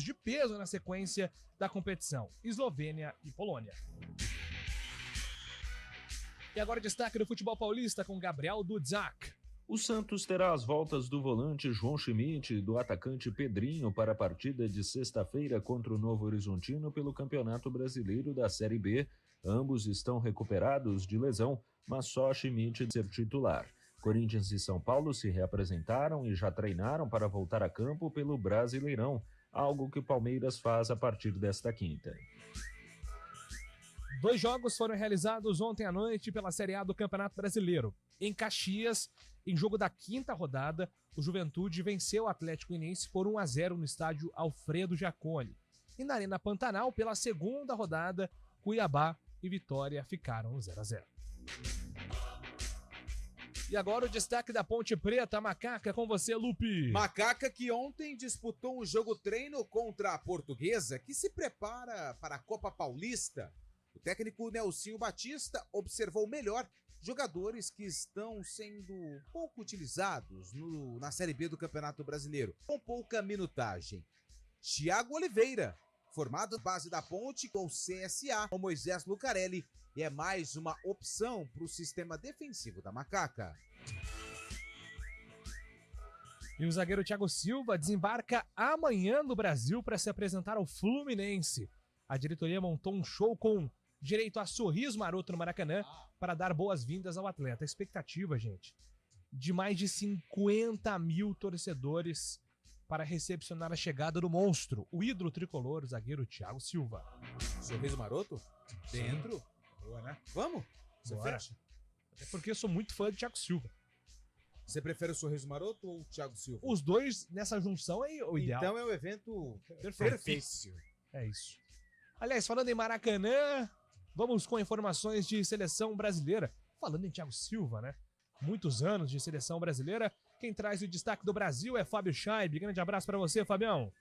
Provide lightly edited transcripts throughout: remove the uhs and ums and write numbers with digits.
de peso na sequência da competição: Eslovênia e Polônia. E agora destaque do futebol paulista com Gabriel Dudzak. O Santos terá as voltas do volante João Schmidt e do atacante Pedrinho para a partida de sexta-feira contra o Novo Horizontino pelo Campeonato Brasileiro da Série B. Ambos estão recuperados de lesão, mas só Schmidt de ser titular. Corinthians e São Paulo se reapresentaram e já treinaram para voltar a campo pelo Brasileirão, algo que o Palmeiras faz a partir desta quinta. 2 jogos foram realizados ontem à noite pela Série A do Campeonato Brasileiro. Em Caxias, em jogo da 5ª rodada, o Juventude venceu o Atlético Goianiense por 1-0 no estádio Alfredo Jaconi. E na Arena Pantanal, pela 2ª rodada, Cuiabá e Vitória ficaram 0-0. E agora o destaque da Ponte Preta, Macaca, com você, Lupe. Macaca que ontem disputou um jogo treino contra a Portuguesa, que se prepara para a Copa Paulista. O técnico Nelsinho Batista observou melhor jogadores que estão sendo pouco utilizados na Série B do Campeonato Brasileiro, com pouca minutagem. Thiago Oliveira, formado base da Ponte com o CSA, com Moisés Lucarelli, e é mais uma opção para o sistema defensivo da Macaca. E o zagueiro Thiago Silva desembarca amanhã no Brasil para se apresentar ao Fluminense. A diretoria montou um show com direito a sorriso maroto no Maracanã para dar boas-vindas ao atleta. A expectativa, gente, de mais de 50 mil torcedores para recepcionar a chegada do monstro, o ídolo tricolor, o zagueiro Thiago Silva. Sorriso maroto? Dentro? Boa, né? Vamos? Você Bora. fecha? Até porque eu sou muito fã de Thiago Silva. Você prefere o Sorriso Maroto ou o Thiago Silva? Os dois nessa junção é o ideal. Então é o evento Perfeito. É isso. Aliás, falando em Maracanã, vamos com informações de seleção brasileira. Falando em Thiago Silva, né? Muitos anos de seleção brasileira. Quem traz o destaque do Brasil é Fábio Scheib. Grande abraço para você, Fabião.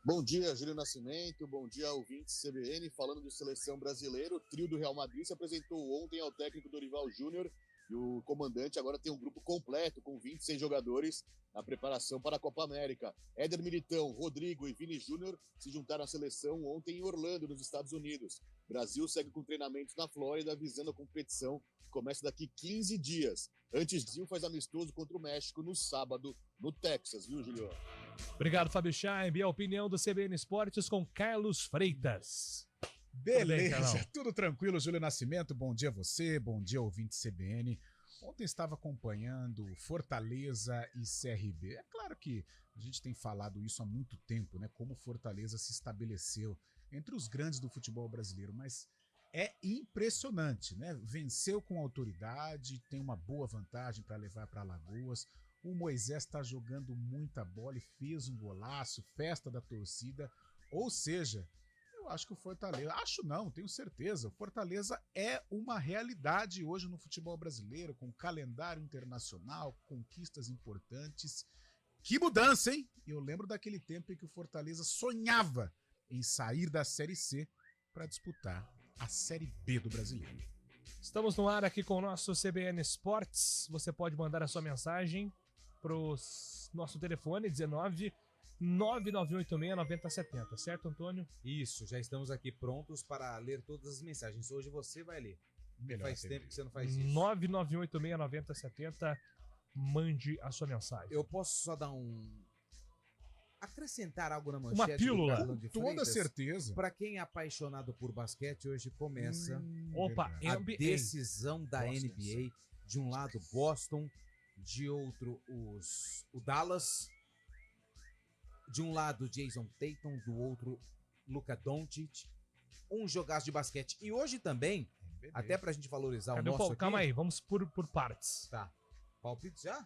Bom dia, Júlio Nascimento. Bom dia, ouvintes CBN. Falando de seleção brasileira, o trio do Real Madrid se apresentou ontem ao técnico Dorival Júnior. E o comandante agora tem um grupo completo, com 26 jogadores, na preparação para a Copa América. Éder Militão, Rodrigo e Vini Júnior se juntaram à seleção ontem em Orlando, nos Estados Unidos. Brasil segue com treinamentos na Flórida, visando a competição que começa daqui 15 dias. Antes disso, faz amistoso contra o México no sábado, no Texas, viu, Julio? Obrigado, Fábio Scheib. A opinião do CBN Esportes com Carlos Freitas. Beleza, tudo tranquilo, Júlio Nascimento, bom dia a você, bom dia ouvinte CBN. Ontem estava acompanhando Fortaleza e CRB. É claro que a gente tem falado isso há muito tempo, né? Como Fortaleza se estabeleceu entre os grandes do futebol brasileiro, mas é impressionante, né? Venceu com autoridade, tem uma boa vantagem para levar para Alagoas. O Moisés está jogando muita bola e fez um golaço, festa da torcida, ou seja... Eu acho que o Fortaleza... Acho não, tenho certeza. O Fortaleza é uma realidade hoje no futebol brasileiro, com calendário internacional, conquistas importantes. Que mudança, hein? Eu lembro daquele tempo em que o Fortaleza sonhava em sair da Série C para disputar a Série B do Brasileiro. Estamos no ar aqui com o nosso CBN Esportes. Você pode mandar a sua mensagem para o nosso telefone 99186-9070, certo, Antônio? Isso, já estamos aqui prontos para ler todas as mensagens. Hoje você vai ler. Melhor Faz TV. tempo que você não faz isso. 99186-9070, mande a sua mensagem. Eu posso só dar acrescentar algo na manchete? Uma pílula. Do de Com toda Freitas? certeza. Para quem é apaixonado por basquete, hoje começa Opa, verdade. a NBA. decisão da Boston, NBA. De um lado, Boston. De outro, o Dallas. De um lado, Jason Tatum. Do outro, Luka Doncic. Um jogaço de basquete. E hoje também, até pra gente valorizar Cadê o nosso aqui... Calma aí, vamos por partes. Tá. Palpite já?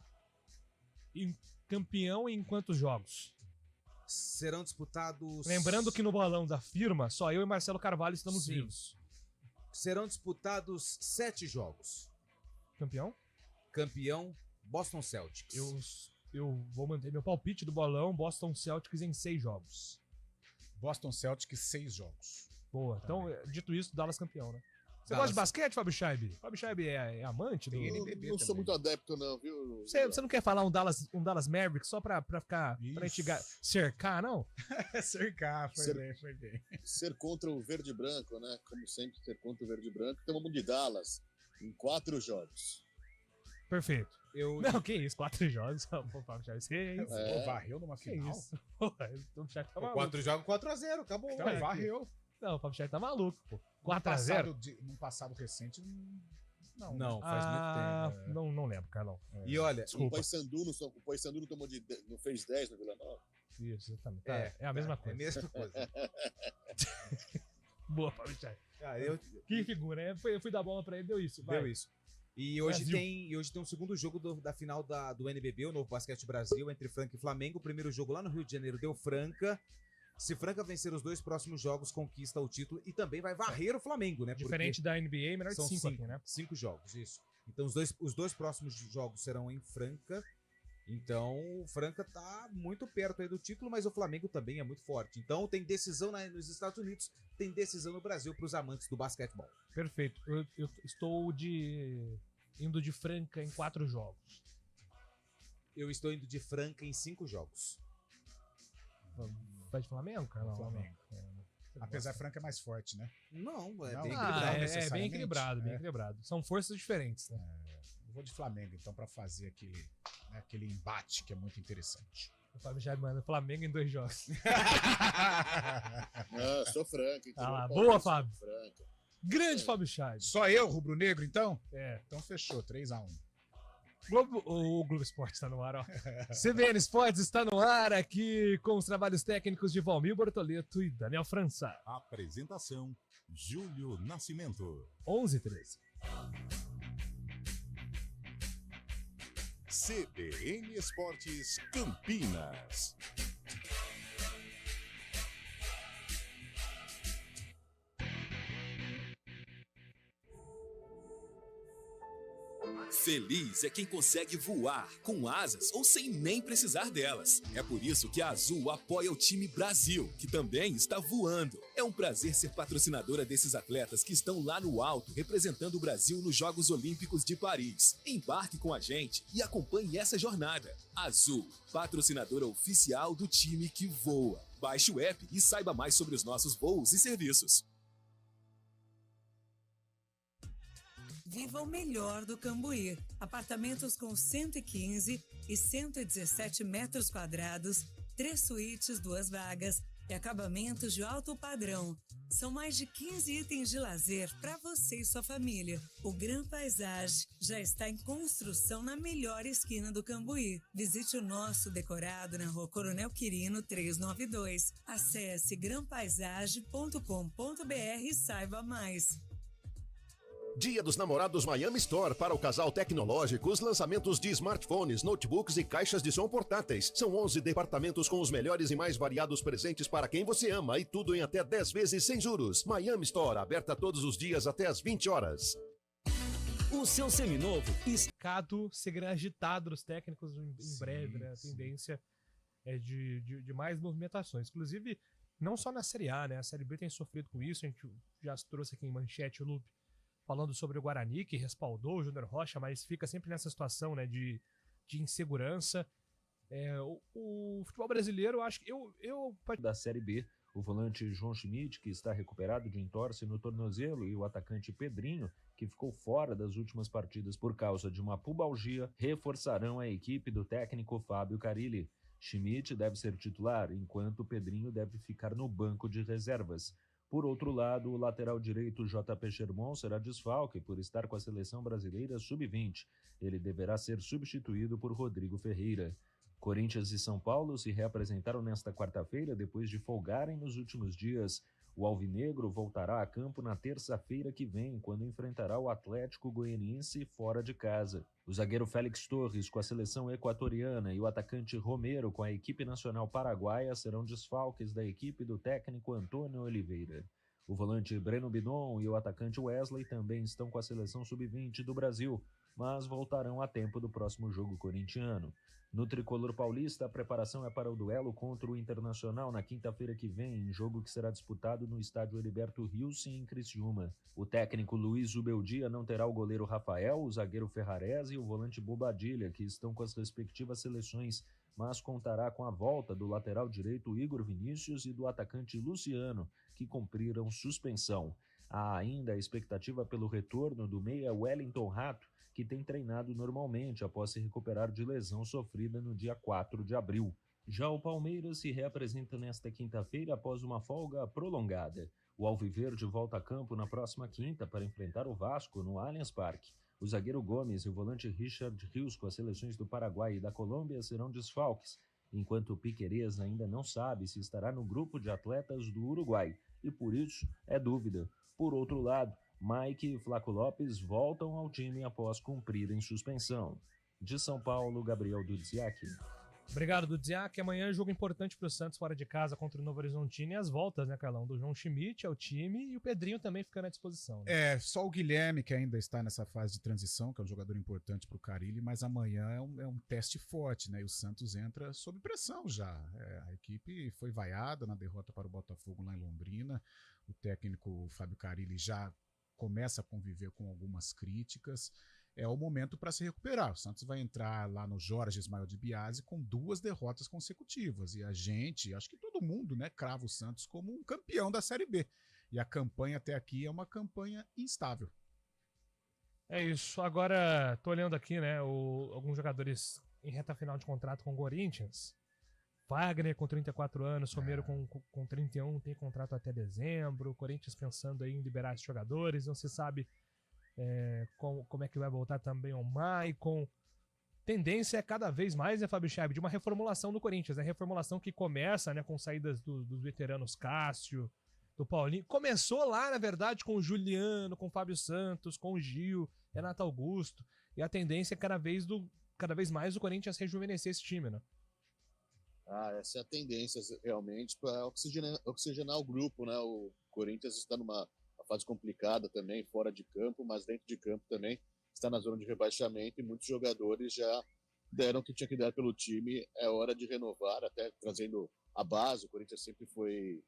Campeão em quantos jogos? Serão disputados... Lembrando que no bolão da firma, só eu e Marcelo Carvalho estamos Sim. vivos. Serão disputados 7 jogos. Campeão? Campeão, Boston Celtics. Eu vou manter meu palpite do bolão, Boston Celtics em 6 jogos. Boston Celtics, 6 jogos. Boa. Então, dito isso, Dallas campeão, né? Você gosta de basquete, Fábio Scheib? Fábio Scheib é amante do... Tem Eu NBB não sou também. muito adepto, não, viu? Você não quer falar um Dallas Mavericks só pra ficar, pra gente cercar, não? Cercar, foi bem. Ser contra o verde e branco, né? Como sempre, ser contra o verde e branco. Então vamos de Dallas em 4 jogos. Perfeito. Eu, Não, que isso, 4 jogos. Pô, Fábio Scheib, que isso? É. Pô, varreu numa Que final. isso? Pô, o Scheib tá maluco. 4 jogos, 4x0, acabou. Então, moleque. varreu. Não, o Fábio Scheib tá maluco, pô. Num 4x0? num passado recente, não. Não, faz muito tempo. Não lembro, Carlão. E olha, O Desculpa. Paysandu não fez 10 no Vila Nova. Isso, exatamente. Tá, é a mesma É a coisa. mesma coisa. Boa, Fábio Scheib. Eu, Que figura, né? Eu fui dar bola pra ele, deu isso. Vai. deu isso. E hoje Brasil. tem um segundo jogo da final do NBB, o Novo Basquete Brasil, entre Franca e Flamengo. O primeiro jogo lá no Rio de Janeiro deu Franca. Se Franca vencer os 2 próximos jogos, conquista o título e também vai varrer o Flamengo, né? Diferente da NBA, melhor de são 5 aqui, né? 5 jogos, isso. Então os dois próximos jogos serão em Franca. Então o Franca tá muito perto aí do título, mas o Flamengo também é muito forte. Então tem decisão nos Estados Unidos, tem decisão no Brasil para os amantes do basquetebol. Perfeito. Eu estou indo de Franca em 4 jogos. Eu estou indo de Franca em 5 jogos. Vai de Flamengo, Carlão? Flamengo. Você Apesar gosta? Franca é mais forte, né? Não, é Não. bem Ah, equilibrado. é bem necessariamente. equilibrado, bem É. equilibrado. São forças diferentes, né? Eu vou de Flamengo, então, pra fazer aquele embate que é muito interessante. O Fábio já manda Flamengo em 2 jogos. Ah, sou Franca. Ah lá, Paulista, boa, Fábio. Franca. Grande Fábio Chaves. Só eu, rubro-negro, então? É. Então fechou, 3-1. O Globo Esporte está no ar, ó. CBN Esportes está no ar aqui com os trabalhos técnicos de Valmir Bortoleto e Daniel França. Apresentação: Júlio Nascimento. 11:13. CBN Esportes Campinas. Feliz é quem consegue voar com asas ou sem nem precisar delas. É por isso que a Azul apoia o time Brasil, que também está voando. É um prazer ser patrocinadora desses atletas que estão lá no alto, representando o Brasil nos Jogos Olímpicos de Paris. Embarque com a gente e acompanhe essa jornada. Azul, patrocinadora oficial do time que voa. Baixe o app e saiba mais sobre os nossos voos e serviços. Viva o melhor do Cambuí. Apartamentos com 115 e 117 metros quadrados, 3 suítes, 2 vagas e acabamentos de alto padrão. São mais de 15 itens de lazer para você e sua família. O Gran Paisage já está em construção na melhor esquina do Cambuí. Visite o nosso decorado na Rua Coronel Quirino 392. Acesse granpaisage.com.br e saiba mais. Dia dos Namorados Miami Store para o casal tecnológico, os lançamentos de smartphones, notebooks e caixas de som portáteis. São 11 departamentos com os melhores e mais variados presentes para quem você ama e tudo em até 10 vezes sem juros. Miami Store, aberta todos os dias até às 20 horas. O seu seminovo Mercado seguirá agitado dos técnicos em breve, né? A tendência é de mais movimentações. Inclusive, não só na Série A, né? A Série B tem sofrido com isso. A gente já trouxe aqui em manchete o Lupe falando sobre o Guarani, que respaldou o Júnior Rocha, mas fica sempre nessa situação, né, de insegurança. O futebol brasileiro, eu acho que Da Série B, o volante João Schmidt, que está recuperado de entorse no tornozelo, e o atacante Pedrinho, que ficou fora das últimas partidas por causa de uma pubalgia, reforçarão a equipe do técnico Fábio Carilli. Schmidt deve ser titular, enquanto Pedrinho deve ficar no banco de reservas. Por outro lado, o lateral direito JP Sherman será desfalque por estar com a seleção brasileira sub-20. Ele deverá ser substituído por Rodrigo Ferreira. Corinthians e São Paulo se reapresentaram nesta quarta-feira depois de folgarem nos últimos dias. O alvinegro voltará a campo na terça-feira que vem, quando enfrentará o Atlético Goianiense fora de casa. O zagueiro Félix Torres com a seleção equatoriana e o atacante Romero com a equipe nacional paraguaia serão desfalques da equipe do técnico Antônio Oliveira. O volante Breno Bidon e o atacante Wesley também estão com a seleção sub-20 do Brasil, mas voltarão a tempo do próximo jogo corintiano. No tricolor paulista, a preparação é para o duelo contra o Internacional na quinta-feira que vem, em jogo que será disputado no estádio Heriberto Rios, em Criciúma. O técnico Luiz Ubeldia não terá o goleiro Rafael, o zagueiro Ferrarese e o volante Bobadilha, que estão com as respectivas seleções, mas contará com a volta do lateral direito Igor Vinícius e do atacante Luciano, que cumpriram suspensão. Há ainda a expectativa pelo retorno do meia Wellington Rato, que tem treinado normalmente após se recuperar de lesão sofrida no dia 4 de abril. Já o Palmeiras se reapresenta nesta quinta-feira após uma folga prolongada. O Alviverde volta a campo na próxima quinta para enfrentar o Vasco no Allianz Parque. O zagueiro Gomes e o volante Richard Rios com as seleções do Paraguai e da Colômbia serão desfalques, enquanto o Piquerez ainda não sabe se estará no grupo de atletas do Uruguai, e por isso é dúvida. Por outro lado, Mike e Flaco Lopes voltam ao time após cumprirem suspensão. De São Paulo, Gabriel Dudziak. Obrigado, Dudziak. Amanhã jogo importante para o Santos fora de casa contra o Novo Horizontino e as voltas, né, Carlão? Do João Schmidt ao time e o Pedrinho também ficando à disposição. Né? Só o Guilherme que ainda está nessa fase de transição, que é um jogador importante para o Carille, mas amanhã é um teste forte, né? E o Santos entra sob pressão já. A equipe foi vaiada na derrota para o Botafogo lá em Londrina. O técnico Fábio Carille já começa a conviver com algumas críticas. É o momento para se recuperar. O Santos vai entrar lá no Jorge Ismael de Biasi com 2 derrotas consecutivas. E a gente, acho que todo mundo, né, crava o Santos como um campeão da Série B. E a campanha até aqui é uma campanha instável. É isso. Agora, tô olhando aqui, né, alguns jogadores em reta final de contrato com o Corinthians. Wagner com 34 anos, Romero com 31, tem contrato até dezembro. O Corinthians pensando aí em liberar esses jogadores. Não se sabe como é que vai voltar também o Maicon. Tendência é cada vez mais, né, Fábio Schaib, de uma reformulação do Corinthians. Né? Reformulação que começa, né, com saídas dos veteranos Cássio, do Paulinho. Começou lá, na verdade, com o Juliano, com o Fábio Santos, com o Gil, Renato Augusto. E a tendência é cada vez mais o Corinthians rejuvenescer esse time, né? Essa é a tendência realmente para oxigenar o grupo, né? O Corinthians está numa fase complicada também, fora de campo, mas dentro de campo também está na zona de rebaixamento e muitos jogadores já deram o que tinha que dar pelo time. É hora de renovar, até trazendo a base. O Corinthians sempre foi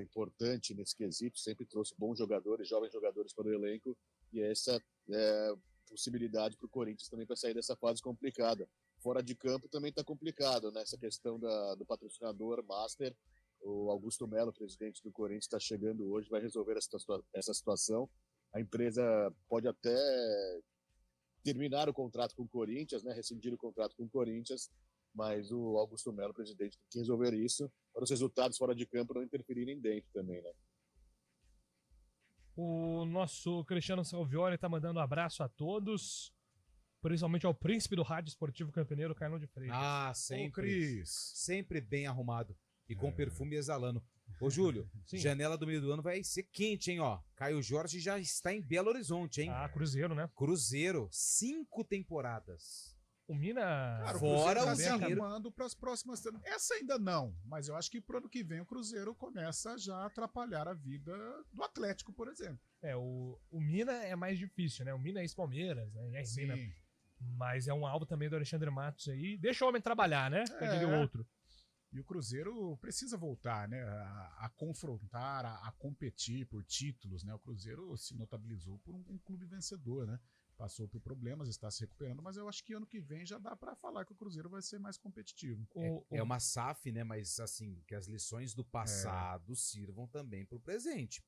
importante nesse quesito, sempre trouxe bons jogadores, jovens jogadores para o elenco, e essa é possibilidade para o Corinthians também para sair dessa fase complicada. Fora de campo também está complicado, né? Essa questão do patrocinador Master. O Augusto Melo, presidente do Corinthians, está chegando hoje, vai resolver essa situação. A empresa pode até terminar o contrato com o Corinthians, né? Rescindir o contrato com o Corinthians, mas o Augusto Melo, presidente, tem que resolver isso para os resultados fora de campo não interferirem dentro também, né? O nosso Cristiano Salvioli está mandando um abraço a todos. Principalmente ao príncipe do rádio esportivo campineiro, Carlão de Freitas. Sempre. Ô, Cris. Sempre bem arrumado. E com perfume exalando. Ô, Júlio, janela do meio do ano vai ser quente, hein, ó. Caio Jorge já está em Belo Horizonte, hein? Cruzeiro, né? Cruzeiro, 5 temporadas. O Mina... Cara, fora o o Cruzeiro tá se zagueiro. arrumando para as próximas... Essa ainda não, mas eu acho que pro ano que vem o Cruzeiro começa já a atrapalhar a vida do Atlético, por exemplo. O Mina é mais difícil, né? O Mina é ex-Palmeiras, né? Sim. Mas é um alvo também do Alexandre Matos aí. Deixa o homem trabalhar, né? Pra dizer o outro. E o Cruzeiro precisa voltar, né? A confrontar, a competir por títulos, né? O Cruzeiro se notabilizou por um clube vencedor, né? Passou por problemas, está se recuperando, mas eu acho que ano que vem já dá para falar que o Cruzeiro vai ser mais competitivo. É uma SAF, né? Mas assim, que as lições do passado sirvam também pro presente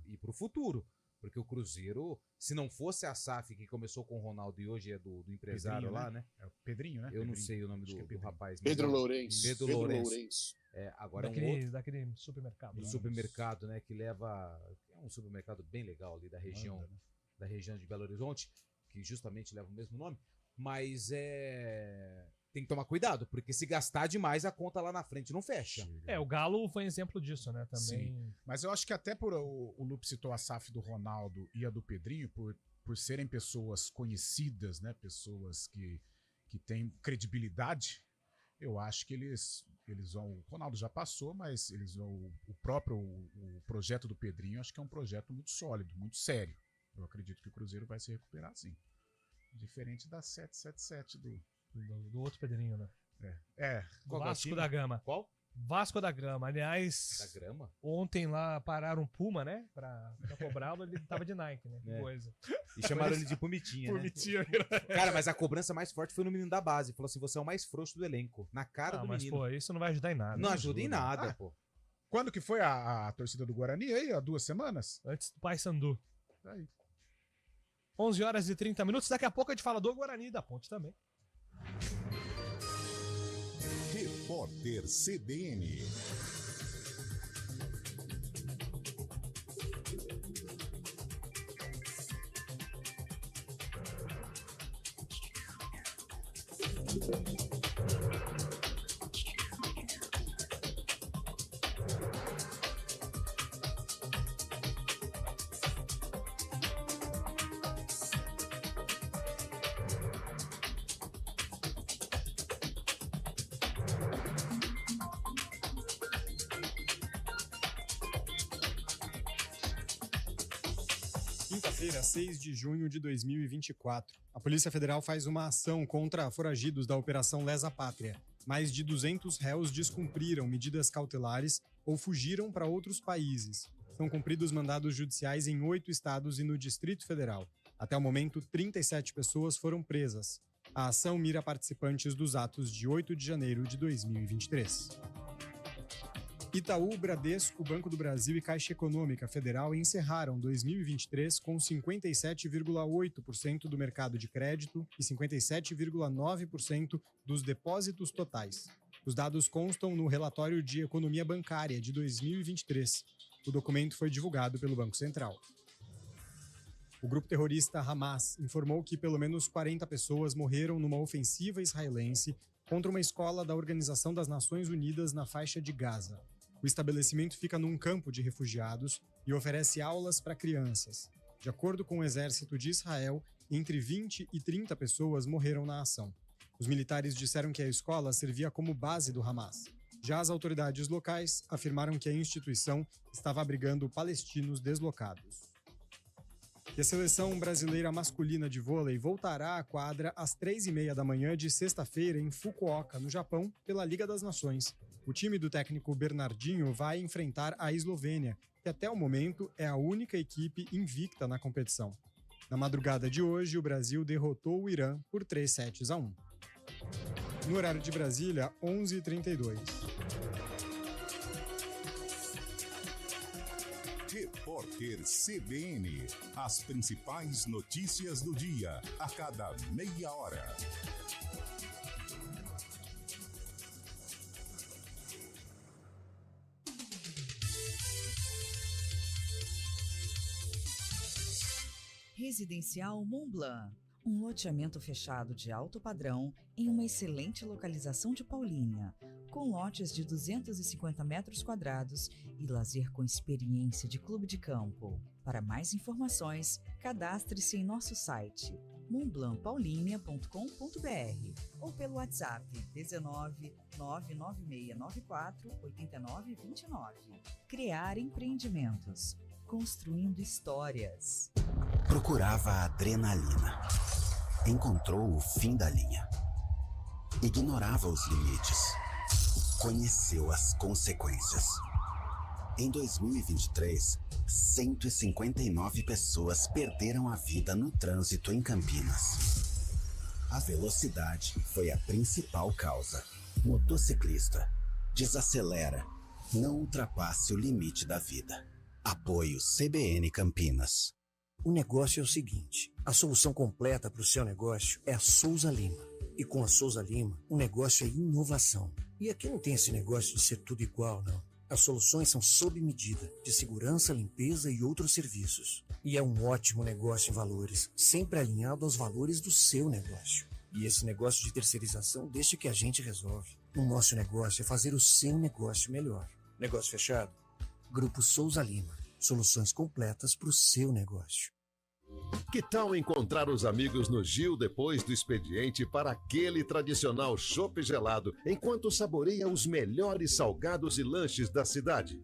e pro futuro. Porque o Cruzeiro, se não fosse a SAF que começou com o Ronaldo e hoje é do empresário Pedrinho, lá, né? É o Pedrinho, né? Eu não sei o nome do rapaz. Pedro Lourenço. Pedro Lourenço. Agora daquele supermercado. Do supermercado, né? Que leva... É um supermercado bem legal ali da região, da região de Belo Horizonte, que justamente leva o mesmo nome. Mas tem que tomar cuidado, porque se gastar demais, a conta lá na frente não fecha. O Galo foi exemplo disso, né? Também. Sim. Mas eu acho que até por o Lupe citou a SAF do Ronaldo e a do Pedrinho, por serem pessoas conhecidas, né? Pessoas que têm credibilidade, eu acho que eles vão... O Ronaldo já passou, mas eles vão... O projeto do Pedrinho, acho que é um projeto muito sólido, muito sério. Eu acredito que o Cruzeiro vai se recuperar, sim. Diferente da 777 do outro Pedrinho, né? Qual Vasco da Gama. Qual? Vasco da Gama. Aliás, Da Grama? ontem lá pararam um Puma, né? Pra cobrá-lo, ele tava de Nike, né? Que É. coisa. E chamaram ele de Pumitinha, né? Cara, mas a cobrança mais forte foi no menino da base. Falou assim, você é o mais frouxo do elenco. Na cara do Mas, menino. pô, isso não vai ajudar em nada. Não ajuda em nada, pô. Quando que foi a torcida do Guarani aí? Há 2 semanas? Antes do Paysandu. Tá aí. 11h30. Daqui a pouco a gente fala do Guarani e da Ponte também. Repórter CBN. Quinta-feira, 6 de junho de 2024. A Polícia Federal faz uma ação contra foragidos da Operação Lesa Pátria. Mais de 200 réus descumpriram medidas cautelares ou fugiram para outros países. São cumpridos mandados judiciais em 8 estados e no Distrito Federal. Até o momento, 37 pessoas foram presas. A ação mira participantes dos atos de 8 de janeiro de 2023. Itaú, Bradesco, Banco do Brasil e Caixa Econômica Federal encerraram 2023 com 57,8% do mercado de crédito e 57,9% dos depósitos totais. Os dados constam no relatório de economia bancária de 2023. O documento foi divulgado pelo Banco Central. O grupo terrorista Hamas informou que pelo menos 40 pessoas morreram numa ofensiva israelense contra uma escola da Organização das Nações Unidas na faixa de Gaza. O estabelecimento fica num campo de refugiados e oferece aulas para crianças. De acordo com o exército de Israel, entre 20 e 30 pessoas morreram na ação. Os militares disseram que a escola servia como base do Hamas. Já as autoridades locais afirmaram que a instituição estava abrigando palestinos deslocados. E a seleção brasileira masculina de vôlei voltará à quadra às 3h30 da manhã de sexta-feira em Fukuoka, no Japão, pela Liga das Nações. O time do técnico Bernardinho vai enfrentar a Eslovênia, que até o momento é a única equipe invicta na competição. Na madrugada de hoje, o Brasil derrotou o Irã por 3-1. No horário de Brasília, 11h32. Repórter CBN. As principais notícias do dia, a cada meia hora. Residencial Montblanc. Um loteamento fechado de alto padrão em uma excelente localização de Paulínia, com lotes de 250 metros quadrados e lazer com experiência de clube de campo. Para mais informações, cadastre-se em nosso site montblancpaulinia.com.br ou pelo WhatsApp 19 99694 8929. Criar empreendimentos, construindo histórias. Procurava a adrenalina. Encontrou o fim da linha. Ignorava os limites. Conheceu as consequências. Em 2023, 159 pessoas perderam a vida no trânsito em Campinas. A velocidade foi a principal causa. Motociclista, desacelera. Não ultrapasse o limite da vida. Apoio CBN Campinas. O negócio é o seguinte, a solução completa para o seu negócio é a Souza Lima. E com a Souza Lima, o negócio é inovação. E aqui não tem esse negócio de ser tudo igual, não. As soluções são sob medida, de segurança, limpeza e outros serviços. E é um ótimo negócio em valores, sempre alinhado aos valores do seu negócio. E esse negócio de terceirização deixa que a gente resolve. O nosso negócio é fazer o seu negócio melhor. Negócio fechado? Grupo Souza Lima. Soluções completas para o seu negócio. Que tal encontrar os amigos no Gil depois do expediente para aquele tradicional chopp gelado, enquanto saboreia os melhores salgados e lanches da cidade?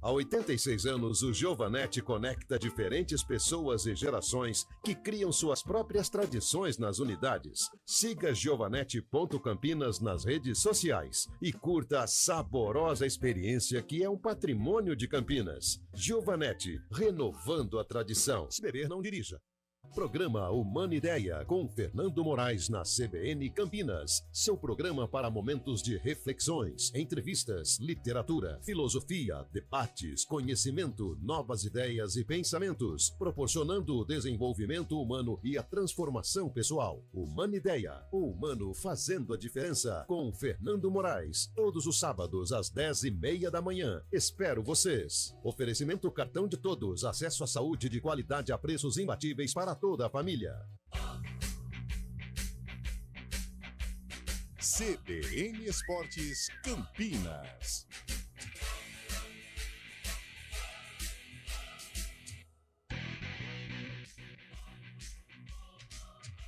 Há 86 anos, o Giovanetti conecta diferentes pessoas e gerações que criam suas próprias tradições nas unidades. Siga giovanetti.campinas nas redes sociais e curta a saborosa experiência que é um patrimônio de Campinas. Giovanetti, renovando a tradição. Se beber, não dirija. Programa Humana Ideia, com Fernando Moraes na CBN Campinas. Seu programa para momentos de reflexões, entrevistas, literatura, filosofia, debates, conhecimento, novas ideias e pensamentos, proporcionando o desenvolvimento humano e a transformação pessoal. Humana Ideia, o humano fazendo a diferença, com Fernando Moraes, todos os sábados às 10h30 da manhã. Espero vocês. Oferecimento Cartão de Todos, acesso à saúde de qualidade a preços imbatíveis para toda a família. CBN Esportes Campinas.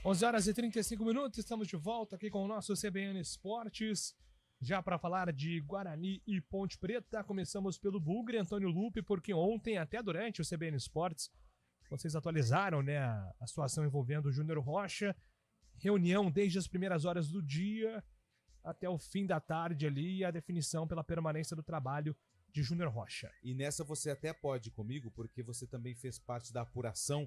Onze horas e 35 minutos, estamos de volta aqui com o nosso CBN Esportes, já para falar de Guarani e Ponte Preta. Começamos pelo Bugre, Antônio Lupe, porque ontem, até durante o CBN Esportes, vocês atualizaram, né, a situação envolvendo o Júnior Rocha. Reunião desde as primeiras horas do dia até o fim da tarde ali, a definição pela permanência do trabalho de Júnior Rocha. E nessa você até pode ir comigo, porque você também fez parte da apuração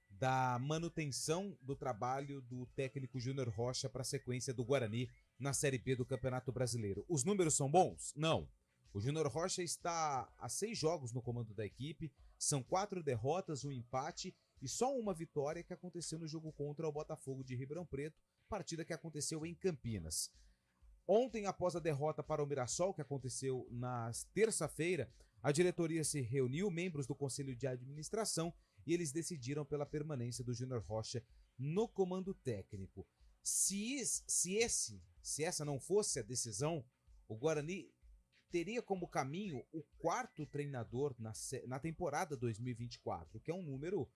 da manutenção do trabalho do técnico Júnior Rocha para a sequência do Guarani na Série B do Campeonato Brasileiro. Os números são bons? Não. O Júnior Rocha está a 6 jogos no comando da equipe, são 4 derrotas, 1 empate e só uma vitória que aconteceu no jogo contra o Botafogo de Ribeirão Preto, partida que aconteceu em Campinas. Ontem, após a derrota para o Mirassol, que aconteceu na terça-feira, a diretoria se reuniu, membros do Conselho de Administração, e eles decidiram pela permanência do Júnior Rocha no comando técnico. Se essa não fosse a decisão, o Guarani teria como caminho o 4º treinador na temporada 2024, que é um número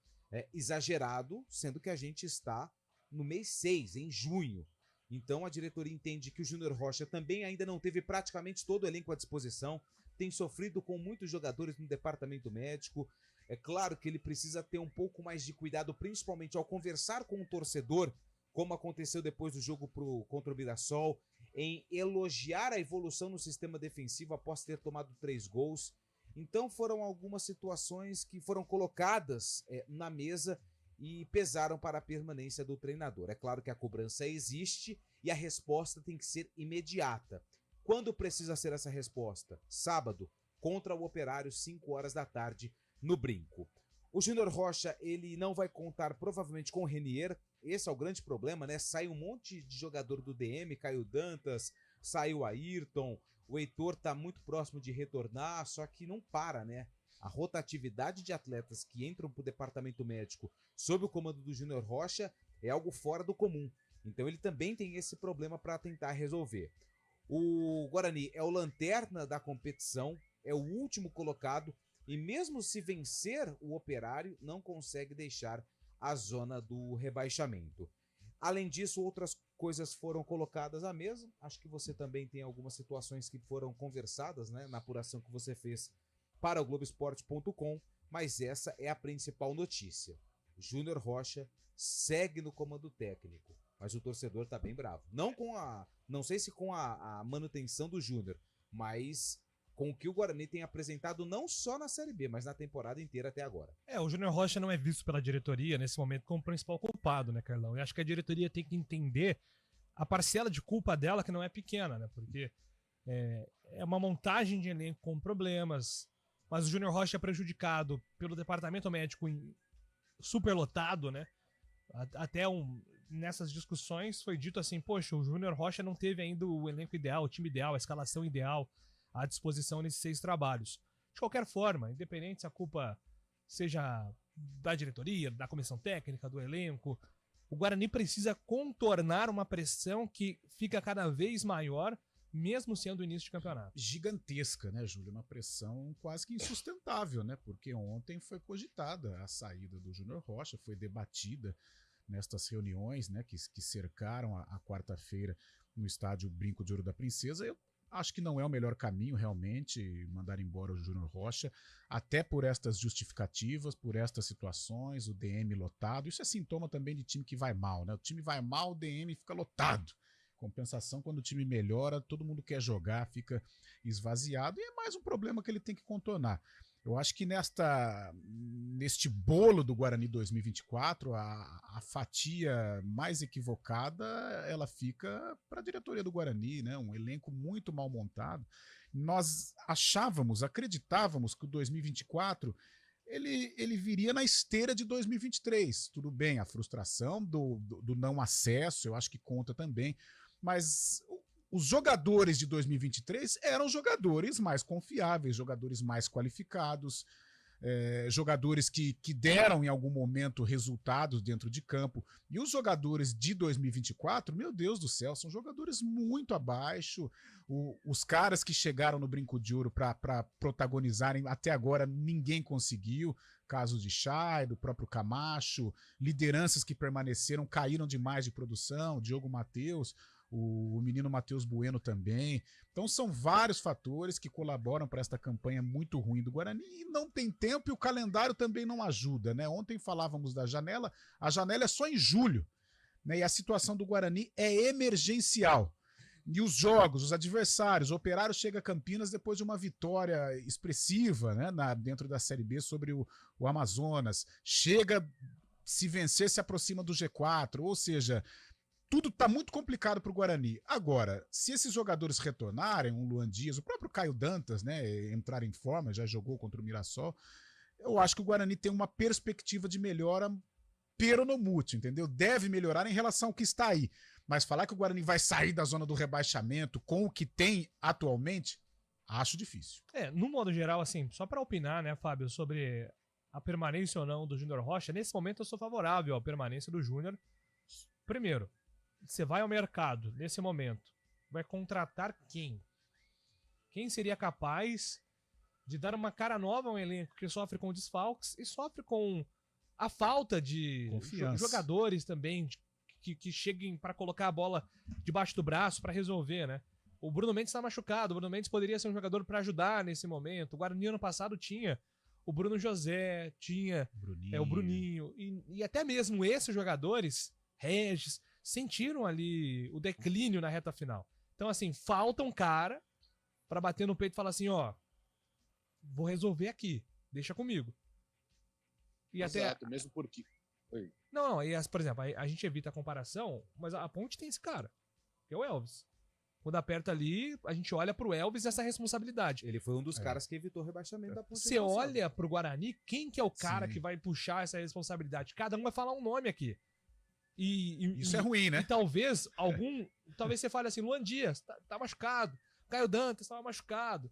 exagerado, sendo que a gente está no mês 6, em junho. Então a diretoria entende que o Júnior Rocha também ainda não teve praticamente todo o elenco à disposição, tem sofrido com muitos jogadores no departamento médico. É claro que ele precisa ter um pouco mais de cuidado, principalmente ao conversar com o torcedor, como aconteceu depois do jogo contra o Mirassol, em elogiar a evolução no sistema defensivo após ter tomado 3 gols. Então foram algumas situações que foram colocadas na mesa e pesaram para a permanência do treinador. É claro que a cobrança existe e a resposta tem que ser imediata. Quando precisa ser essa resposta? Sábado, contra o Operário, 5 horas da tarde, no Brinco. O Júnior Rocha, ele não vai contar provavelmente com o Renier. Esse é o grande problema, né? Sai um monte de jogador do DM, Caio Dantas, saiu Ayrton, o Heitor tá muito próximo de retornar, só que não para, né? A rotatividade de atletas que entram pro departamento médico sob o comando do Júnior Rocha é algo fora do comum. Então ele também tem esse problema para tentar resolver. O Guarani é o lanterna da competição, é o último colocado, e mesmo se vencer o Operário, não consegue deixar a zona do rebaixamento. Além disso, outras coisas foram colocadas à mesa. Acho que você também tem algumas situações que foram conversadas, né, na apuração que você fez para o Globoesporte.com, mas essa é a principal notícia. Júnior Rocha segue no comando técnico, mas o torcedor está bem bravo. Não sei se com a manutenção do Júnior, mas com o que o Guarani tem apresentado não só na Série B, mas na temporada inteira até agora. O Júnior Rocha não é visto pela diretoria nesse momento como o principal culpado, né, Carlão? Eu acho que a diretoria tem que entender a parcela de culpa dela, que não é pequena, né? Porque é uma montagem de elenco com problemas, mas o Júnior Rocha é prejudicado pelo departamento médico superlotado, né? Até nessas discussões foi dito assim, poxa, o Júnior Rocha não teve ainda o elenco ideal, o time ideal, a escalação ideal à disposição nesses 6 trabalhos. De qualquer forma, independente se a culpa seja da diretoria, da comissão técnica, do elenco, o Guarani precisa contornar uma pressão que fica cada vez maior mesmo sendo o início de campeonato. Gigantesca, né, Júlio? Uma pressão quase que insustentável, né? Porque ontem foi cogitada a saída do Júnior Rocha, foi debatida nestas reuniões, né, que cercaram a quarta-feira no estádio Brinco de Ouro da Princesa. Eu acho que não é o melhor caminho, realmente, mandar embora o Júnior Rocha, até por estas justificativas, por estas situações, o DM lotado. Isso é sintoma também de time que vai mal, né? O time vai mal, o DM fica lotado. Compensação, quando o time melhora, todo mundo quer jogar, fica esvaziado, e é mais um problema que ele tem que contornar. Eu acho que neste bolo do Guarani 2024, a fatia mais equivocada, ela fica para a diretoria do Guarani, né? Um elenco muito mal montado. Nós acreditávamos que o 2024 ele viria na esteira de 2023. Tudo bem, a frustração do não acesso, eu acho que conta também, mas os jogadores de 2023 eram jogadores mais confiáveis, jogadores mais qualificados, jogadores que deram em algum momento resultados dentro de campo. E os jogadores de 2024, meu Deus do céu, são jogadores muito abaixo. Os caras que chegaram no Brinco de Ouro para protagonizarem, até agora ninguém conseguiu. Caso de Chay, do próprio Camacho, lideranças que permaneceram, caíram demais de produção, Diogo Matheus, o menino Matheus Bueno também. Então são vários fatores que colaboram para esta campanha muito ruim do Guarani, e não tem tempo, e o calendário também não ajuda, né? Ontem falávamos da janela, a janela é só em julho, né? E a situação do Guarani é emergencial. E os jogos, os adversários, o Operário chega a Campinas depois de uma vitória expressiva, né, dentro da Série B sobre o Amazonas. Chega, se vencer, se aproxima do G4, ou seja, tudo está muito complicado para o Guarani. Agora, se esses jogadores retornarem, o Luan Dias, o próprio Caio Dantas, né, entrar em forma, já jogou contra o Mirassol, eu acho que o Guarani tem uma perspectiva de melhora pero no mútil, entendeu? Deve melhorar em relação ao que está aí. Mas falar que o Guarani vai sair da zona do rebaixamento com o que tem atualmente, acho difícil. No modo geral, assim, só para opinar, né, Fábio, sobre a permanência ou não do Júnior Rocha, nesse momento eu sou favorável à permanência do Júnior. Primeiro, você vai ao mercado, nesse momento, vai contratar quem? Quem seria capaz de dar uma cara nova a um elenco que sofre com desfalques e sofre com a falta de jogadores também que cheguem para colocar a bola debaixo do braço para resolver, né? O Bruno Mendes está machucado, o Bruno Mendes poderia ser um jogador para ajudar nesse momento. O Guarani ano passado tinha o Bruno José, tinha o Bruninho, e até mesmo esses jogadores, Regis, sentiram ali o declínio na reta final. Então, assim, falta um cara para bater no peito e falar assim, ó, vou resolver aqui, deixa comigo. E Exato, mesmo porque... Oi. Não, por exemplo, a gente evita a comparação, mas a Ponte tem esse cara, que é o Elvis. Quando aperta ali, a gente olha pro Elvis essa responsabilidade. Ele foi um dos caras que evitou o rebaixamento da Ponte. Você olha pro Guarani, quem que é o cara que vai puxar essa responsabilidade? Cada um vai falar um nome aqui. Isso é ruim, né? E talvez talvez você fale assim, Luan Dias, tá machucado. Caio Dantas estava machucado.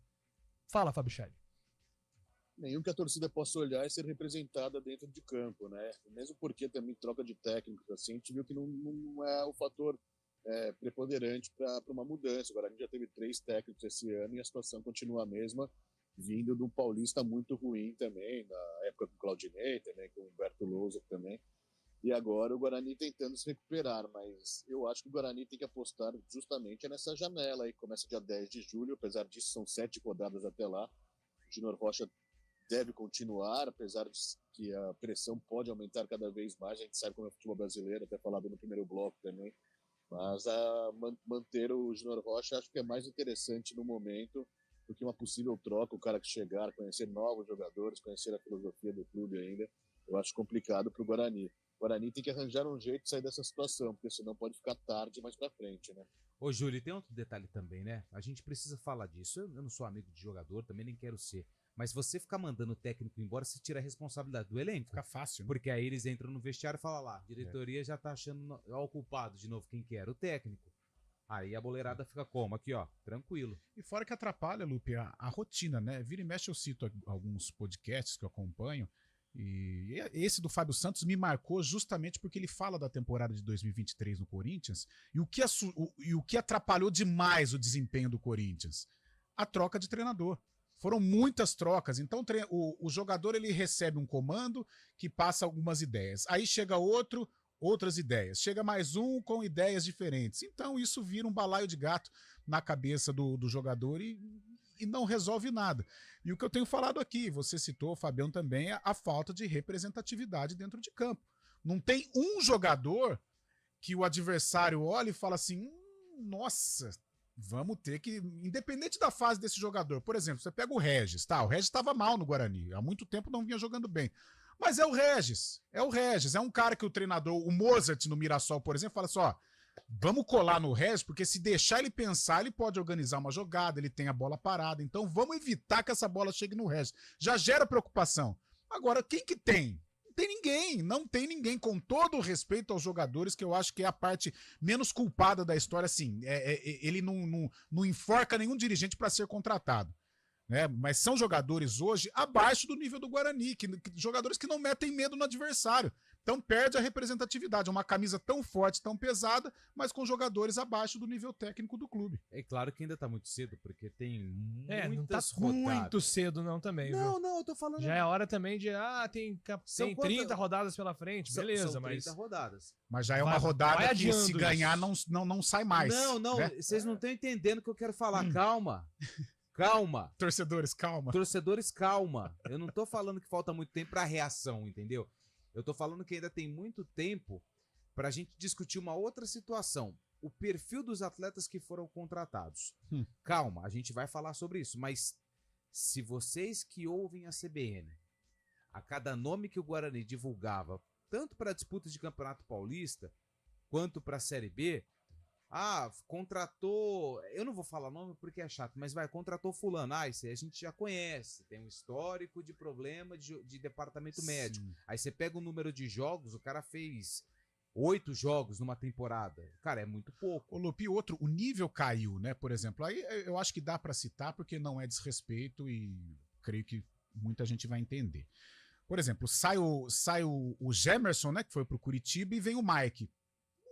Fala, Fábio Chay. Nenhum que a torcida possa olhar e ser representada dentro de campo, né? Mesmo porque também troca de técnicos, assim, a gente viu que não é o fator preponderante para uma mudança. Agora, a gente já teve 3 técnicos esse ano e a situação continua a mesma, vindo de um paulista muito ruim também, na época com o Claudinei, também com o Humberto Lousa também. E agora o Guarani tentando se recuperar, mas eu acho que o Guarani tem que apostar justamente nessa janela aí, começa dia 10 de julho, apesar disso são 7 rodadas até lá. O Júnior Rocha deve continuar, apesar de que a pressão pode aumentar cada vez mais, a gente sabe como é o futebol brasileiro, até falado no primeiro bloco também, mas manter o Júnior Rocha acho que é mais interessante no momento do que uma possível troca, o cara que chegar, conhecer novos jogadores, conhecer a filosofia do clube ainda, eu acho complicado para o Guarani. O Guarani tem que arranjar um jeito de sair dessa situação, porque senão pode ficar tarde mais pra frente, né? Ô, Júlio, tem outro detalhe também, né? A gente precisa falar disso. Eu não sou amigo de jogador, também nem quero ser. Mas você ficar mandando o técnico embora, você tira a responsabilidade do elenco. Fica fácil, né? Porque aí eles entram no vestiário e falam lá, a diretoria já tá achando o culpado de novo, quem que era? O técnico. Aí a boleirada fica como? Aqui, ó, tranquilo. E fora que atrapalha, Lupe, a rotina, né? Vira e mexe eu cito alguns podcasts que eu acompanho, E esse do Fábio Santos me marcou justamente porque ele fala da temporada de 2023 no Corinthians e o que atrapalhou demais o desempenho do Corinthians? A troca de treinador. Foram muitas trocas. Então o jogador ele recebe um comando que passa algumas ideias. Aí chega outras ideias. Chega mais um com ideias diferentes. Então isso vira um balaio de gato na cabeça do jogador e não resolve nada. E o que eu tenho falado aqui, você citou, Fabião, também, a falta de representatividade dentro de campo. Não tem um jogador que o adversário olha e fala assim, nossa, vamos ter que... Independente da fase desse jogador, por exemplo, você pega o Regis, tá? O Regis estava mal no Guarani, há muito tempo não vinha jogando bem. Mas é o Regis, é um cara que o treinador, o Mozart no Mirassol, por exemplo, fala assim, ó, vamos colar no Regis, porque se deixar ele pensar, ele pode organizar uma jogada, ele tem a bola parada, então vamos evitar que essa bola chegue no Regis. Já gera preocupação. Agora, quem que tem? Não tem ninguém, com todo o respeito aos jogadores, que eu acho que é a parte menos culpada da história, assim, ele não enforca nenhum dirigente para ser contratado. Né? Mas são jogadores hoje abaixo do nível do Guarani, jogadores que não metem medo no adversário. Então perde a representatividade. É uma camisa tão forte, tão pesada, mas com jogadores abaixo do nível técnico do clube. É claro que ainda tá muito cedo, porque tem não tá muitas rodadas. muito cedo não também, viu? Não, eu tô falando... Já é hora também de, tem 30 rodadas pela frente, beleza, são 30 mas... rodadas. Mas já é uma rodada que se ganhar não sai mais. Não, né? Vocês não estão entendendo o que eu quero falar. Calma. Torcedores, calma. Eu não tô falando que falta muito tempo pra reação, entendeu? Eu tô falando que ainda tem muito tempo pra gente discutir uma outra situação. O perfil dos atletas que foram contratados. Calma, a gente vai falar sobre isso, mas se vocês que ouvem a CBN, a cada nome que o Guarani divulgava, tanto para disputas de Campeonato Paulista, quanto para a Série B, contratou, eu não vou falar nome porque é chato, mas contratou fulano, isso aí a gente já conhece, tem um histórico de problema de departamento médico. Aí você pega o número de jogos, o cara fez 8 jogos numa temporada. Cara, é muito pouco. Ô Lupi, o nível caiu, né? Por exemplo, aí eu acho que dá pra citar porque não é desrespeito e creio que muita gente vai entender. Por exemplo, sai o Gemerson, né? Que foi pro Curitiba e vem o Mike.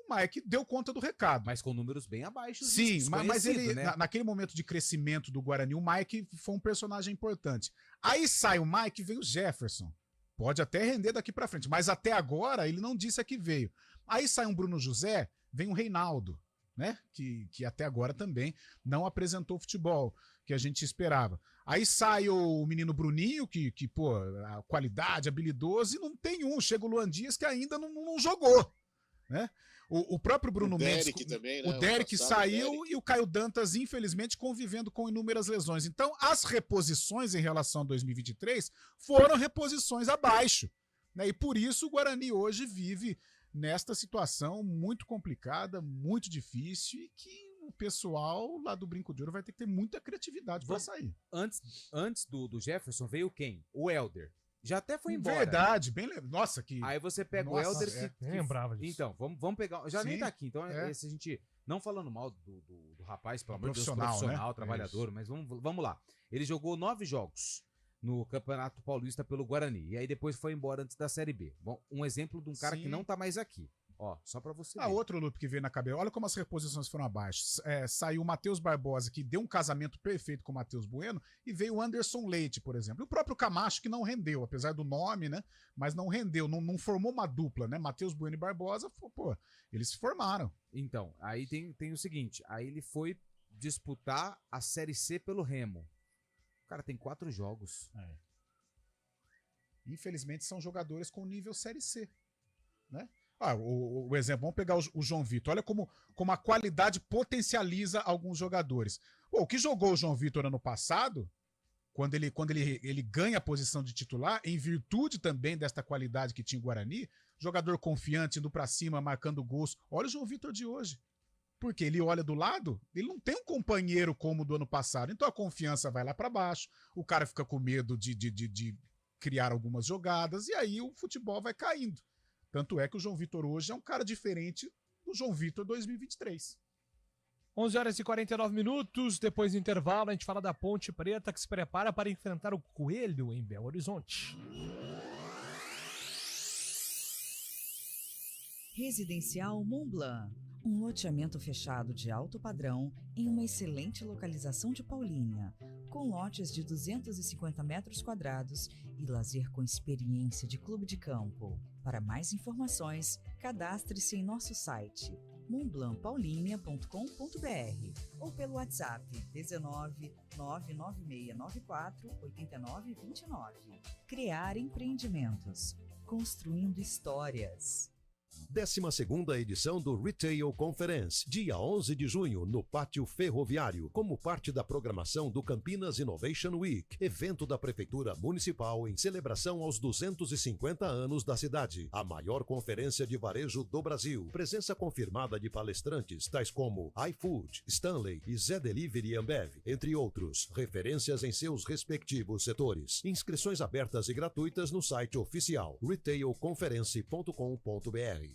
O Mike deu conta do recado. Mas com números bem abaixo. Sim, mas ele, né? Naquele momento de crescimento do Guarani, o Mike foi um personagem importante. Aí sai o Mike e vem o Jefferson. Pode até render daqui pra frente, mas até agora ele não disse a que veio. Aí sai um Bruno José, vem o Reinaldo, né? Que até agora também não apresentou futebol que a gente esperava. Aí sai o menino Bruninho, que pô, a qualidade, habilidoso, e não tem chega o Luan Dias que ainda não jogou, né? O próprio Bruno Mendes, também, né? O Derek saiu e o Caio Dantas, infelizmente, convivendo com inúmeras lesões. Então, as reposições em relação a 2023 foram reposições abaixo, né? E por isso o Guarani hoje vive nesta situação muito complicada, muito difícil e que o pessoal lá do Brinco de Ouro vai ter que ter muita criatividade para sair. Antes do Jefferson veio quem? O Helder. Já até foi embora. Verdade, bem lembrado. Nossa, que... Aí você pega o Helder que lembrava disso. Então, vamos pegar... Já nem tá aqui, então esse a gente... Não falando mal do rapaz, pelo amor de Deus, profissional, né? Trabalhador, mas vamos lá. Ele jogou 9 jogos no Campeonato Paulista pelo Guarani, e aí depois foi embora antes da Série B. Bom, um exemplo de um cara que não tá mais aqui. Ó, só pra você ver. Outro loop que veio na cabeça. Olha como as reposições foram abaixo. Saiu o Matheus Barbosa, que deu um casamento perfeito com o Matheus Bueno, e veio o Anderson Leite, por exemplo. E o próprio Camacho, que não rendeu, apesar do nome, né? Mas não rendeu, não formou uma dupla, né? Matheus Bueno e Barbosa, pô, eles se formaram. Então, aí tem o seguinte, aí ele foi disputar a Série C pelo Remo. O cara tem 4 jogos. Infelizmente são jogadores com nível Série C, né? O exemplo, vamos pegar o João Vitor. Olha como a qualidade potencializa alguns jogadores. O que jogou o João Vitor ano passado, quando ele ganha a posição de titular, em virtude também desta qualidade que tinha o Guarani, jogador confiante, indo pra cima, marcando gols. Olha o João Vitor de hoje. Porque ele olha do lado, ele não tem um companheiro como o do ano passado. Então a confiança vai lá pra baixo, o cara fica com medo de criar algumas jogadas, e aí o futebol vai caindo. Tanto é que o João Vitor hoje é um cara diferente do João Vitor 2023. 11h49, depois do intervalo, a gente fala da Ponte Preta que se prepara para enfrentar o Coelho em Belo Horizonte. Residencial Montblanc, um loteamento fechado de alto padrão em uma excelente localização de Paulínia, com lotes de 250 metros quadrados e lazer com experiência de clube de campo. Para mais informações, cadastre-se em nosso site montblancpaulinia.com.br ou pelo WhatsApp 19 99694 8929. Criar empreendimentos, construindo histórias. 12ª edição do Retail Conference, dia 11 de junho, no Pátio Ferroviário, como parte da programação do Campinas Innovation Week, evento da Prefeitura Municipal em celebração aos 250 anos da cidade. A maior conferência de varejo do Brasil. Presença confirmada de palestrantes tais como iFood, Stanley e Zé Delivery e Ambev, entre outros, referências em seus respectivos setores. Inscrições abertas e gratuitas no site oficial retailconference.com.br.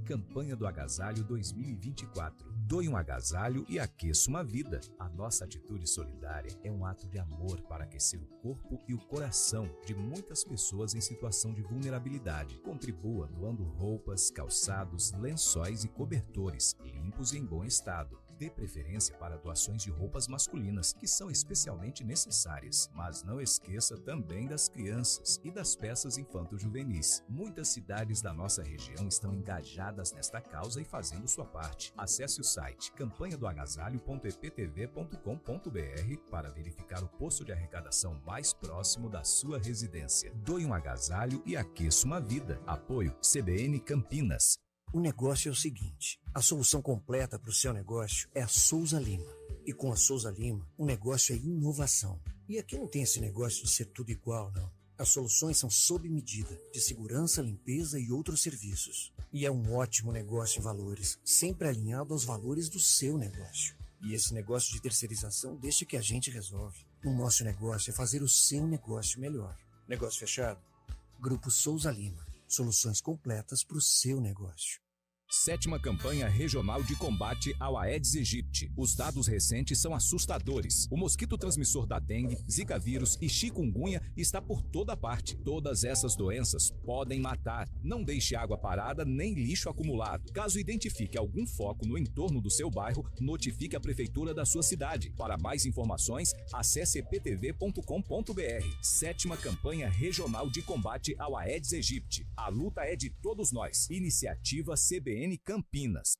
Campanha do Agasalho 2024. Doe um agasalho e aqueça uma vida. A nossa atitude solidária é um ato de amor para aquecer o corpo e o coração de muitas pessoas em situação de vulnerabilidade. Contribua doando roupas, calçados, lençóis e cobertores, limpos e em bom estado. Dê preferência para doações de roupas masculinas, que são especialmente necessárias. Mas não esqueça também das crianças e das peças infanto-juvenis. Muitas cidades da nossa região estão engajadas nesta causa e fazendo sua parte. Acesse o site campanhadoagasalho.eptv.com.br para verificar o posto de arrecadação mais próximo da sua residência. Doe um agasalho e aqueça uma vida. Apoio CBN Campinas. O negócio é o seguinte, a solução completa para o seu negócio é a Souza Lima. E com a Souza Lima, o negócio é inovação. E aqui não tem esse negócio de ser tudo igual, não. As soluções são sob medida, de segurança, limpeza e outros serviços. E é um ótimo negócio em valores, sempre alinhado aos valores do seu negócio. E esse negócio de terceirização deixa que a gente resolve. O nosso negócio é fazer o seu negócio melhor. Negócio fechado? Grupo Souza Lima. Soluções completas para o seu negócio. 7ª Campanha Regional de Combate ao Aedes aegypti. Os dados recentes são assustadores. O mosquito transmissor da dengue, zika vírus e chikungunya está por toda parte. Todas essas doenças podem matar. Não deixe água parada nem lixo acumulado. Caso identifique algum foco no entorno do seu bairro, notifique a prefeitura da sua cidade. Para mais informações, acesse eptv.com.br. 7ª Campanha Regional de Combate ao Aedes aegypti. A luta é de todos nós. Iniciativa CBN Campinas.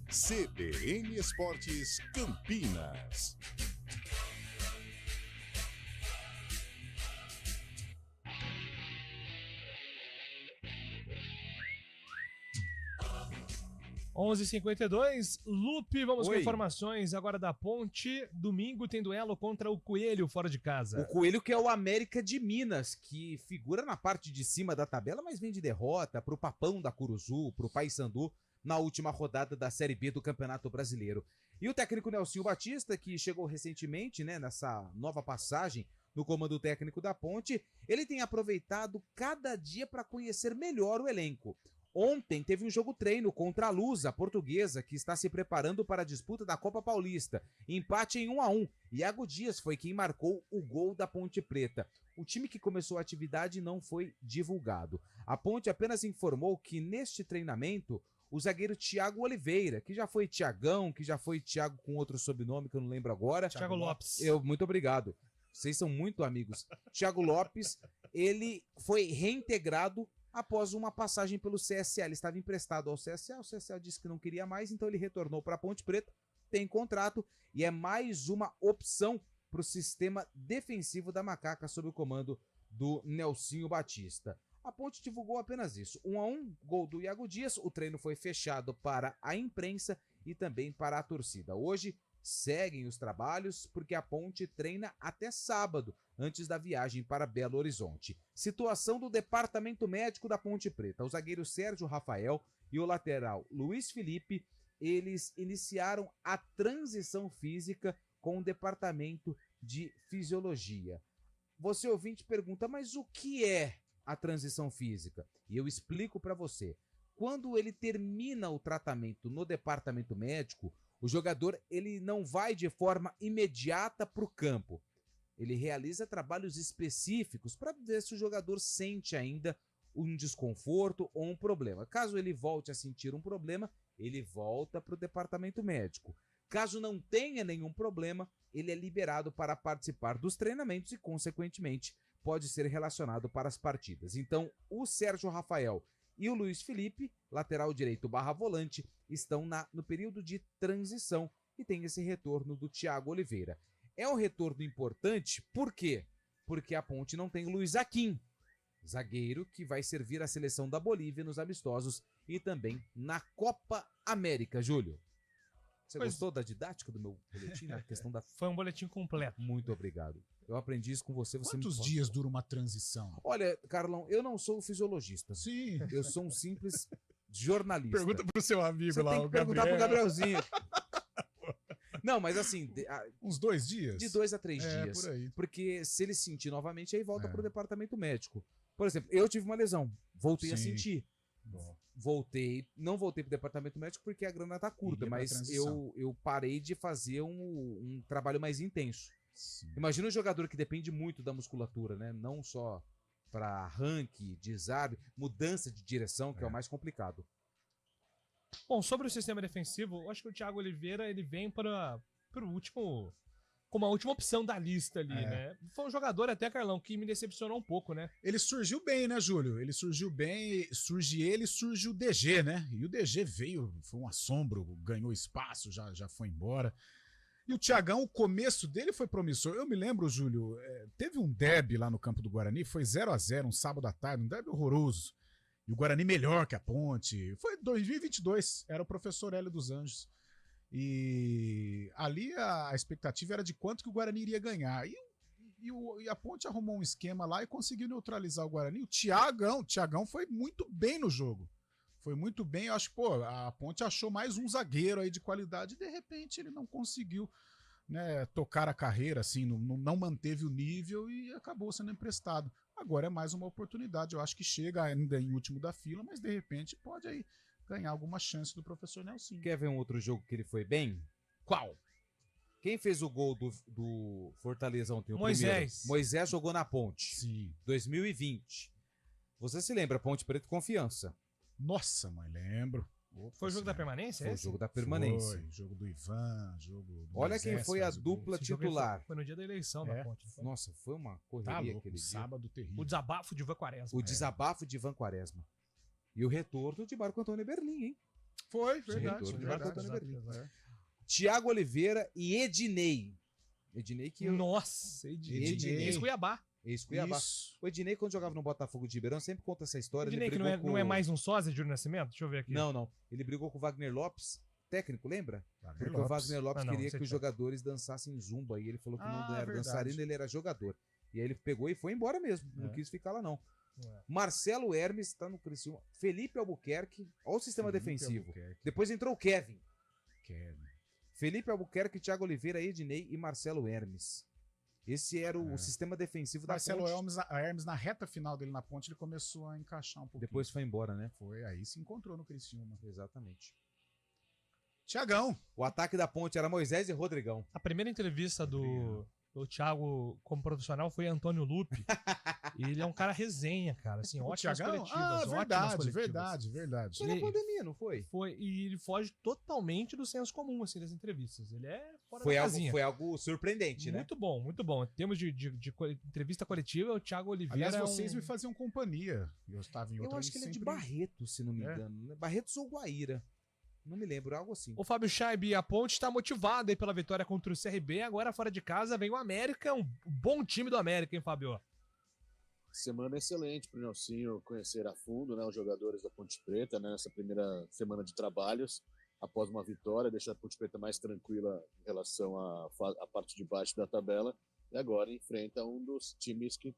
CBN Esportes Campinas. (11h52), Lupe, vamos com Oi. informações agora da Ponte. Domingo tem duelo contra o Coelho fora de casa. O Coelho, que é o América de Minas, que figura na parte de cima da tabela, mas vem de derrota pro Papão da Curuzu, pro Paysandu, na última rodada da Série B do Campeonato Brasileiro. E o técnico Nelsinho Batista, que chegou recentemente, né, nessa nova passagem no comando técnico da Ponte, ele tem aproveitado cada dia para conhecer melhor o elenco. Ontem teve um jogo treino contra a Luz, a portuguesa, que está se preparando para a disputa da Copa Paulista. Empate em 1-1. Iago Dias foi quem marcou o gol da Ponte Preta. O time que começou a atividade não foi divulgado. A Ponte apenas informou que neste treinamento, o zagueiro Thiago Oliveira, que já foi Thiagão, que já foi Thiago com outro sobrenome que eu não lembro agora. Thiago Lopes. Muito obrigado. Vocês são muito amigos. Thiago Lopes, ele foi reintegrado após uma passagem pelo CSA. Ele estava emprestado ao CSA, o CSA disse que não queria mais, então ele retornou para a Ponte Preta, tem contrato e é mais uma opção para o sistema defensivo da Macaca sob o comando do Nelsinho Batista. A Ponte divulgou apenas isso. 1-1, gol do Iago Dias, o treino foi fechado para a imprensa e também para a torcida. Hoje seguem os trabalhos porque a Ponte treina até sábado, antes da viagem para Belo Horizonte. Situação do departamento médico da Ponte Preta. O zagueiro Sérgio Rafael e o lateral Luiz Felipe, eles iniciaram a transição física com o departamento de fisiologia. Você ouvinte pergunta, mas o que é a transição física? E eu explico para você. Quando ele termina o tratamento no departamento médico, o jogador ele não vai de forma imediata para o campo. Ele realiza trabalhos específicos para ver se o jogador sente ainda um desconforto ou um problema. Caso ele volte a sentir um problema, ele volta para o departamento médico. Caso não tenha nenhum problema, ele é liberado para participar dos treinamentos e, consequentemente, pode ser relacionado para as partidas. Então, o Sérgio Rafael e o Luiz Felipe, lateral direito / volante, estão no período de transição e tem esse retorno do Thiago Oliveira. É um retorno importante, por quê? Porque a Ponte não tem o Luiz Aquim, zagueiro que vai servir a seleção da Bolívia nos amistosos e também na Copa América, Júlio. Você gostou da didática do meu boletim? A questão da... Foi um boletim completo. Muito obrigado. Eu aprendi isso com você. Quantos dias dura uma transição? Olha, Carlão, eu não sou fisiologista. Sim. Eu sou um simples jornalista. Pergunta pro seu amigo Você lá, tem que o perguntar Gabriel. pro Gabrielzinho. Não, mas assim... Uns 2 dias? De 2 a 3 dias. Por aí. Porque se ele sentir novamente, aí volta pro departamento médico. Por exemplo, eu tive uma lesão. Voltei a sentir. Bom. Não voltei pro departamento médico porque a grana tá curta, mas eu parei de fazer um trabalho mais intenso. Sim. Imagina um jogador que depende muito da musculatura, né? Não só para arranque, desarme, mudança de direção, que é o mais complicado. Bom, sobre o sistema defensivo, eu acho que o Thiago Oliveira ele vem para o último, como a última opção da lista ali, né? Foi um jogador até, Carlão, que me decepcionou um pouco, né? Ele surgiu bem, né, Júlio? Ele surgiu bem, surge o DG, né? E o DG veio, foi um assombro, ganhou espaço, já foi embora. E o Thiagão, o começo dele foi promissor. Eu me lembro, Júlio, teve um derby lá no campo do Guarani, foi 0-0, um sábado à tarde, um derby horroroso. E o Guarani melhor que a Ponte. Foi 2022, era o professor Hélio dos Anjos. E ali a expectativa era de quanto que o Guarani iria ganhar. E a Ponte arrumou um esquema lá e conseguiu neutralizar o Guarani. O Thiagão foi muito bem no jogo. Foi muito bem. Eu acho que a Ponte achou mais um zagueiro aí de qualidade e de repente ele não conseguiu, né, tocar a carreira, assim, não manteve o nível e acabou sendo emprestado. Agora é mais uma oportunidade. Eu acho que chega ainda em último da fila, mas de repente pode aí ganhar alguma chance do professor Nelson. Quer ver um outro jogo que ele foi bem? Qual? Quem fez o gol do Fortaleza ontem? Moisés. Moisés jogou na Ponte. Sim. 2020. Você se lembra, Ponte Preta Confiança? Nossa, mãe, lembro. Opa, foi o jogo da permanência? Foi o jogo da permanência. Foi, jogo do Ivan, jogo do Olha Moisés, quem foi a dupla titular. Foi no dia da eleição da Ponte. Nossa, foi uma correria tá louco, aquele dia. Sábado terrível. O desabafo de Ivan Quaresma. O desabafo de Ivan Quaresma. E o retorno de Marco Antônio Berlim, hein? Foi, verdade. Thiago Oliveira e Ednei. Ednei que... Nossa, Ednei. Ex-Cuiabá. Ex-Cuiabá. O Ednei, quando jogava no Botafogo de Ribeirão, sempre conta essa história. Ednei, que não é mais um sósia de Júlio Nascimento? Deixa eu ver aqui. Não. Ele brigou com o Wagner Lopes, técnico, lembra? Porque o Wagner Lopes queria que os jogadores dançassem zumba. E ele falou que não era dançarino, ele era jogador. E aí ele pegou e foi embora mesmo. Não quis ficar lá, não. Marcelo Hermes está no Criciúma. Felipe Albuquerque. Olha o sistema defensivo. Depois entrou o Kevin. Felipe Albuquerque, Thiago Oliveira, Ednei e Marcelo Hermes. Esse era o sistema defensivo da Marcelo Ponte. Hermes, na reta final dele na Ponte, ele começou a encaixar um pouquinho. Depois foi embora, né? Foi, aí se encontrou no Criciúma. Exatamente. Thiagão. O ataque da Ponte era Moisés e Rodrigão. A primeira entrevista do Thiago como profissional foi Antônio Lupe. E ele é um cara resenha, cara. Assim, ótimas coletivas. Verdade. Foi na pandemia, não foi? Foi. E ele foge totalmente do senso comum, assim, das entrevistas. Ele é fora foi da algo, casinha. Foi algo surpreendente, né? Muito bom, muito bom. Em termos de entrevista coletiva, o Thiago Oliveira Aliás, vocês me faziam companhia. Eu estava em outra. Eu acho que ele é de Barretos, se não me engano. Barretos ou Guaíra. Não me lembro, algo assim. O Fábio Scheib, a Ponte está motivada aí pela vitória contra o CRB. Agora, fora de casa, vem o América. Um bom time do América, hein, Fábio? Semana excelente para o Nelsinho conhecer a fundo, né, os jogadores da Ponte Preta, né, nessa primeira semana de trabalhos. Após uma vitória, deixar a Ponte Preta mais tranquila em relação à parte de baixo da tabela. E agora enfrenta um dos times que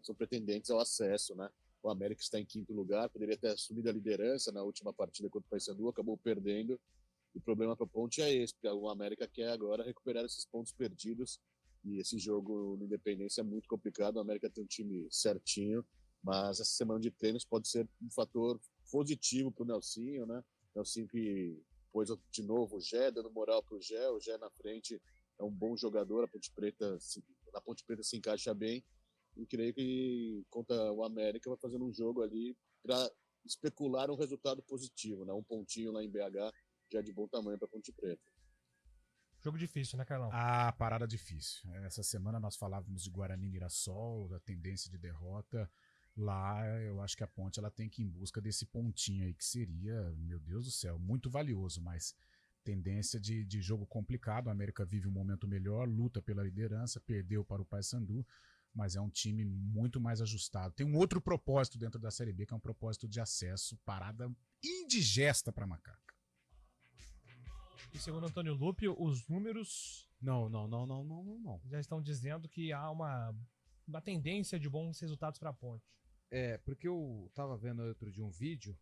são pretendentes ao acesso, né? O América está em 5º lugar, poderia ter assumido a liderança na última partida contra o Paysandu, acabou perdendo. E o problema para a Ponte é esse, porque o América quer agora recuperar esses pontos perdidos. E esse jogo no Independência é muito complicado. O América tem um time certinho, mas essa semana de treinos pode ser um fator positivo para o Nelsinho, né? Nelsinho que pôs de novo o Gé, dando moral para o Gé na frente é um bom jogador, na Ponte Preta se encaixa bem. e creio que contra o América vai fazendo um jogo ali para especular um resultado positivo, né? Um pontinho lá em BH já é de bom tamanho para Ponte Preta. Jogo difícil, né, Carlão? Ah, parada difícil. Essa semana nós falávamos de Guarani e Mirassol, da tendência de derrota. Lá, eu acho que a Ponte ela tem que ir em busca desse pontinho aí, que seria, meu Deus do céu, muito valioso, mas tendência de jogo complicado. A América vive um momento melhor, luta pela liderança, perdeu para o Paysandu, mas é um time muito mais ajustado. Tem um outro propósito dentro da Série B, que é um propósito de acesso, parada indigesta para Macaca. E segundo Antônio Lupe, os números Não. já estão dizendo que há uma tendência de bons resultados para a Ponte. Porque eu tava vendo outro dia um vídeo.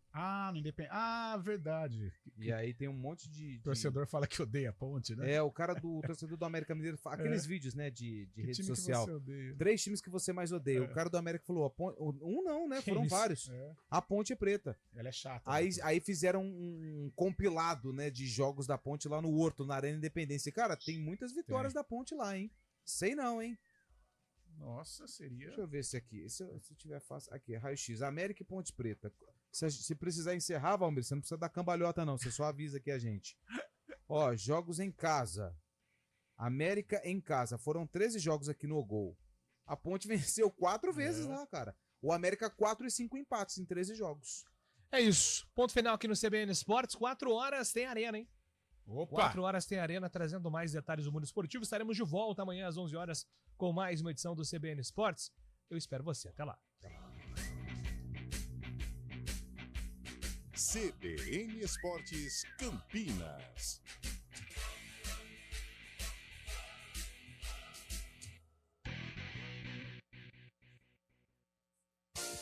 No Independente. Verdade. E aí tem um monte de... O torcedor fala que odeia a Ponte, né? O torcedor do América Mineiro, aqueles vídeos, né, de rede time social. Que você odeia? 3 times que você mais odeia. O cara do América falou, não, né? Foram vários. A Ponte é preta. Ela é chata. Aí fizeram um compilado, né, de jogos da Ponte lá no Horto, na Arena Independência. Cara, tem muitas vitórias da Ponte lá, hein? Sei não, hein? Nossa, seria... Deixa eu ver se aqui, se tiver fácil. Aqui, raio-x, América e Ponte Preta. Se precisar encerrar, Valmir, você não precisa dar cambalhota não, você só avisa aqui a gente. Ó, jogos em casa. América em casa. Foram 13 jogos aqui no Gol. A Ponte venceu 4 vezes lá, cara. O América 4 e 5 empates em 13 jogos. É isso. Ponto final aqui no CBN Esportes. 4 horas tem arena, hein? Opa! 4 horas tem arena, trazendo mais detalhes do mundo esportivo. Estaremos de volta amanhã às 11 horas com mais uma edição do CBN Esportes. Eu espero você. Até lá. CBN Esportes Campinas.